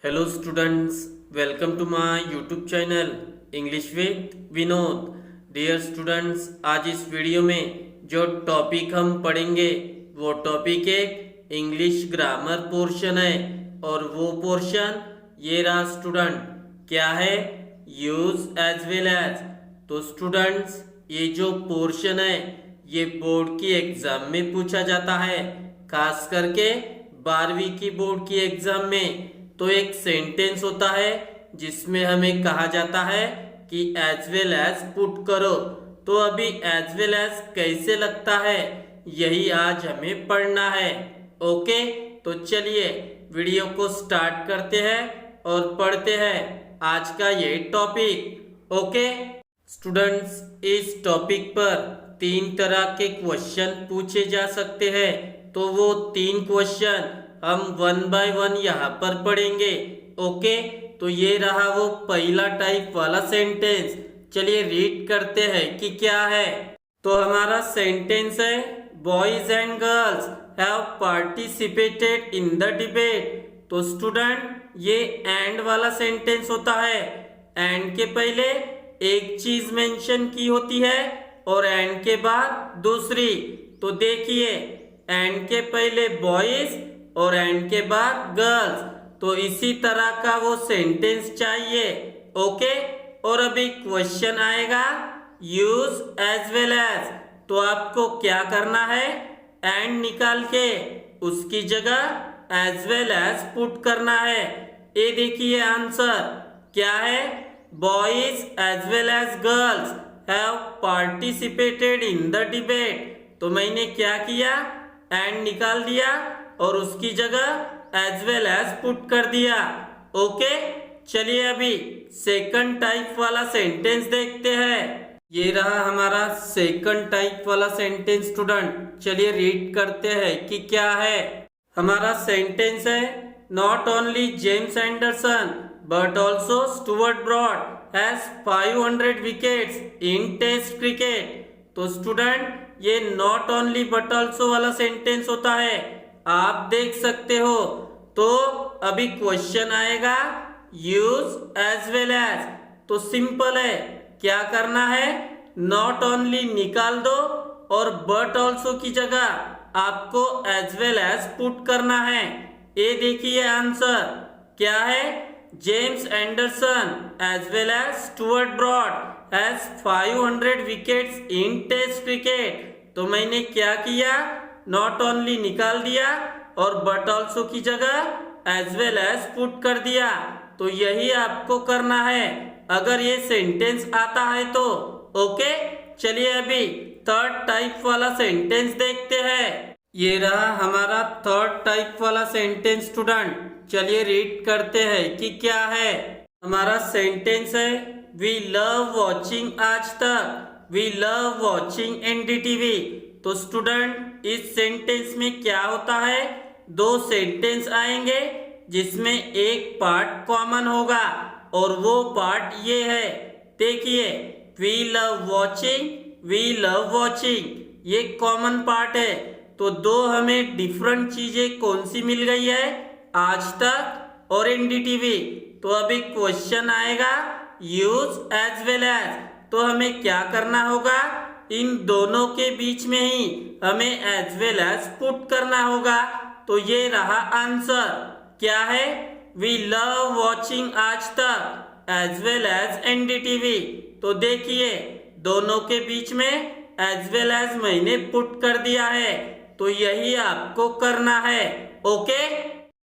Hello students, welcome to my YouTube channel English with Vinod. Dear students, आज इस video में जो टॉपिक हम पढ़ेंगे वो टॉपिक एक इंग्लिश ग्रामर पोर्शन है और वो पोर्शन ये रहा स्टूडेंट, क्या है? Use as well as. तो स्टूडेंट्स, ये जो पोर्शन है ये बोर्ड की एग्जाम में पूछा जाता है, खास करके 12वीं की बोर्ड की एग्जाम में। तो एक सेंटेंस होता है जिसमें हमें कहा जाता है कि एज वेल एज पुट करो। तो अभी एज वेल एज कैसे लगता है यही आज हमें पढ़ना है। ओके, तो चलिए वीडियो को स्टार्ट करते हैं और पढ़ते हैं आज का ये टॉपिक। ओके स्टूडेंट्स, इस टॉपिक पर 3 तरह के क्वेश्चन पूछे जा सकते हैं। तो वो 3 क्वेश्चन हम 1 बाय 1 यहाँ पर पढ़ेंगे। ओके, तो ये रहा वो पहला टाइप वाला सेंटेंस। चलिए रीड करते हैं कि क्या है। तो हमारा सेंटेंस है, boys and girls have participated in the debate. तो स्टूडेंट, ये एंड वाला सेंटेंस होता है। एंड के पहले एक चीज मेंशन की होती है और एंड के बाद दूसरी। तो देखिए, एंड के पहले बॉयज और एंड के बाद गर्ल्स। तो इसी तरह का वो सेंटेंस चाहिए। ओके, और अभी क्वेश्चन आएगा यूज एज वेल एज। तो आपको क्या करना है, एंड निकाल के उसकी जगह एज वेल एज पुट करना है। ये देखिए आंसर क्या है, boys as well as girls have participated in the debate. तो मैंने क्या किया, एंड निकाल दिया और उसकी जगह एज वेल एज पुट कर दिया। ओके, चलिए अभी सेकंड टाइप वाला सेंटेंस देखते हैं। ये रहा हमारा सेकंड टाइप वाला सेंटेंस स्टूडेंट। चलिए रीड करते हैं कि क्या है। हमारा सेंटेंस है, not only James Anderson but also Stuart Broad has 500 wickets in test cricket. तो स्टूडेंट, ये नॉट ओनली बट ऑल्सो वाला सेंटेंस होता है, आप देख सकते हो। तो अभी क्वेश्चन आएगा यूज एज वेल एज। तो सिंपल है, क्या करना है, नॉट ओनली निकाल दो और बट ऑल्सो की जगह आपको एज वेल एज पुट करना है। ये देखिए आंसर क्या है, James Anderson as well as Stuart Broad has 500 wickets in test cricket. तो मैंने क्या किया, नॉट ओनली निकाल दिया और बट ऑल्सो की जगह एज वेल एज पुट कर दिया। तो यही आपको करना है अगर ये सेंटेंस आता है तो। ओके, चलिए अभी थर्ड टाइप वाला सेंटेंस देखते हैं। ये रहा हमारा थर्ड टाइप वाला सेंटेंस स्टूडेंट। चलिए रीड करते हैं कि क्या है। हमारा सेंटेंस है, वी लव वॉचिंग आज तक, वी लव वॉचिंग एनडीटीवी। तो स्टूडेंट, इस सेंटेंस में क्या होता है, 2 सेंटेंस आएंगे जिसमें एक पार्ट कॉमन होगा और वो पार्ट ये है। देखिए, we love watching, we love watching, ये कॉमन पार्ट है। तो 2 हमें डिफरेंट चीजें कौन सी मिल गई है, आज तक और एनडीटीवी। तो अभी क्वेश्चन आएगा यूज एज वेल एज। तो हमें क्या करना होगा, इन दोनों के बीच में ही हमें एज वेल एज पुट करना होगा। तो ये रहा आंसर क्या है, वी लव वॉचिंग आज तक एज वेल एज एनडीटीवी। तो देखिए, दोनों के बीच में एज वेल एज मैंने पुट कर दिया है। तो यही आपको करना है। ओके,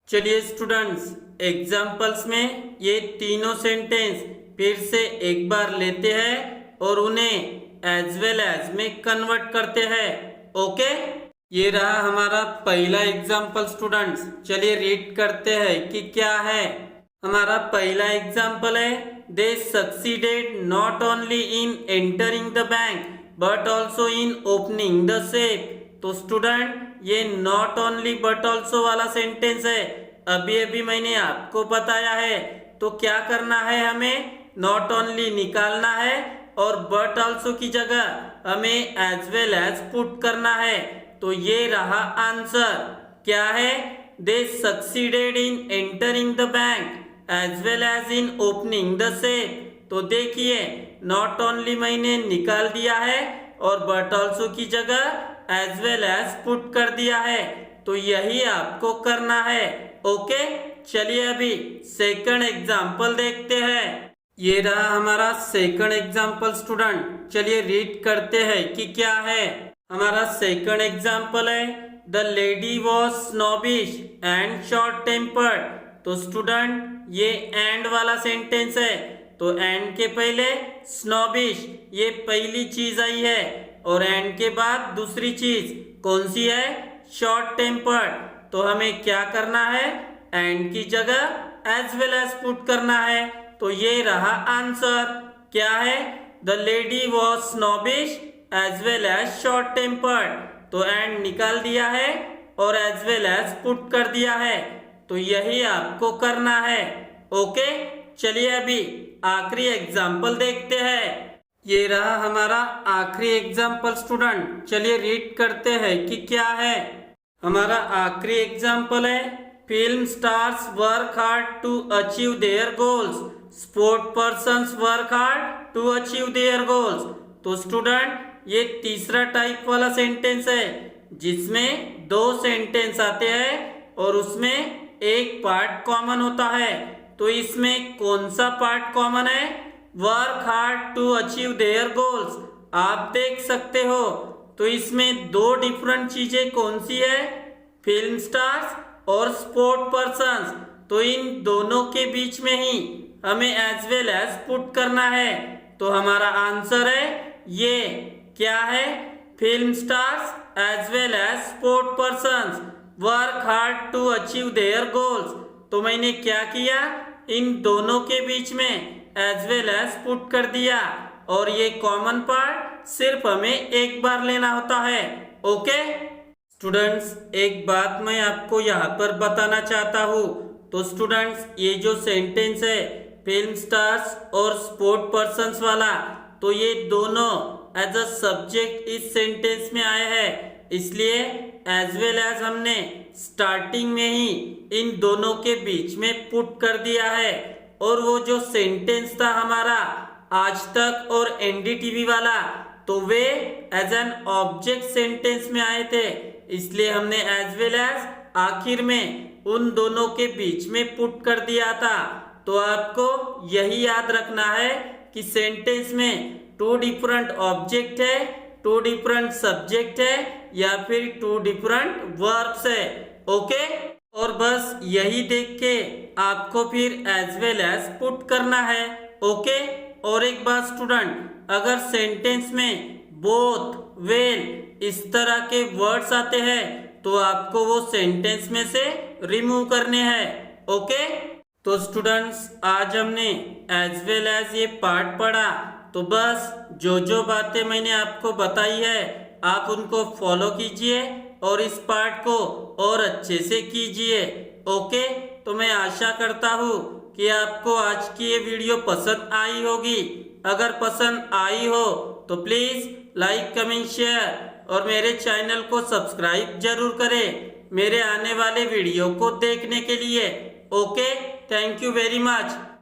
चलिए स्टूडेंट्स, एग्जाम्पल्स में ये तीनों सेंटेंस फिर से एक बार लेते हैं और उन्हें एज वेल एज में कन्वर्ट करते हैं। ओके, ये रहा हमारा पहला एग्जाम्पल स्टूडेंट्स। चलिए रीड करते हैं कि क्या है। हमारा पहला एग्जाम्पल है, they succeeded not only in entering the bank but also in opening the safe. तो स्टूडेंट, ये नॉट ओनली बट ऑल्सो वाला सेंटेंस है, अभी अभी मैंने आपको बताया है। तो क्या करना है, हमें नॉट ओनली निकालना है और बट ऑल्सो की जगह हमें एज वेल एज पुट करना है। तो ये रहा आंसर क्या है, they succeeded in entering the bank as well as in opening the shape. तो देखिए नॉट ओनली मैंने निकाल दिया है और बट ऑल्सो की जगह एज वेल एज पुट कर दिया है। तो यही आपको करना है। ओके, चलिए अभी सेकंड एग्जाम्पल देखते हैं। ये रहा हमारा सेकंड एग्जाम्पल स्टूडेंट। चलिए रीड करते हैं कि क्या है। हमारा सेकंड एग्जाम्पल है the lady was snobbish and short tempered. तो स्टूडेंट ये एंड वाला सेंटेंस है, तो एंड के पहले स्नॉबिश ये पहली चीज आई है और एंड के बाद दूसरी चीज कौन सी है, शॉर्ट टेम्पर्ड। तो हमें क्या करना है, एंड की जगह एज वेल एज पुट करना है। तो ये रहा आंसर। क्या है, the lady was snobbish as well as short tempered. तो एंड निकाल दिया है और एज वेल एज पुट कर दिया है। तो यही आपको करना है। ओके, चलिए अभी आखिरी एग्जाम्पल देखते हैं। ये रहा हमारा आखिरी एग्जाम्पल स्टूडेंट। चलिए रीड करते हैं कि क्या है। हमारा आखिरी एग्जाम्पल है film stars work hard to achieve their goals, sport persons work hard to achieve their goals. तो स्टूडेंट ये तीसरा टाइप वाला सेंटेंस है जिसमें दो सेंटेंस आते हैं और उसमें एक पार्ट कॉमन होता है। तो इसमें कौन सा पार्ट कॉमन है, work hard to achieve their goals. आप देख सकते हो। तो इसमें दो डिफरेंट चीजें कौन सी है, फिल्म स्टार्स और स्पोर्ट पर्सन्स। तो इन दोनों के बीच में ही हमें एज वेल एज पुट करना है। तो हमारा आंसर है ये क्या है, film stars as well as sport persons work hard to achieve their goals. तो मैंने क्या किया, इन दोनों के बीच में एज वेल एज पुट कर दिया और ये कॉमन पार्ट सिर्फ हमें एक बार लेना होता है। ओके स्टूडेंट्स, एक बात मैं आपको यहाँ पर बताना चाहता हूँ। तो स्टूडेंट्स ये जो सेंटेंस है फिल्म स्टार्स और स्पोर्ट पर्सन्स वाला, तो ये दोनों एज अ सब्जेक्ट इस सेंटेंस में आए हैं, इसलिए एज वेल एज हमने स्टार्टिंग में ही इन दोनों के बीच में पुट कर दिया है। और वो जो सेंटेंस था हमारा आज तक और एनडीटीवी वाला, तो वे एज एन ऑब्जेक्ट सेंटेंस में आए थे, इसलिए हमने एज वेल एज आखिर में उन दोनों के बीच में पुट कर दिया था। तो आपको यही याद रखना है कि सेंटेंस में टू डिफरेंट ऑब्जेक्ट है, टू डिफरेंट सब्जेक्ट है या फिर टू डिफरेंट वर्ब्स है। ओके, और बस यही देख के आपको फिर एज वेल एज पुट करना है। ओके, और एक बात स्टूडेंट, अगर सेंटेंस में बोथ, वेल इस तरह के वर्ड्स आते हैं तो आपको वो सेंटेंस में से रिमूव करने हैं। ओके, तो स्टूडेंट्स आज हमने एज वेल एज ये पार्ट पढ़ा। तो बस जो जो बातें मैंने आपको बताई है आप उनको फॉलो कीजिए और इस पार्ट को और अच्छे से कीजिए। ओके, तो मैं आशा करता हूँ कि आपको आज की ये वीडियो पसंद आई होगी। अगर पसंद आई हो तो प्लीज लाइक, कमेंट, शेयर और मेरे चैनल को सब्सक्राइब जरूर करें मेरे आने वाले वीडियो को देखने के लिए। Okay, thank you very much.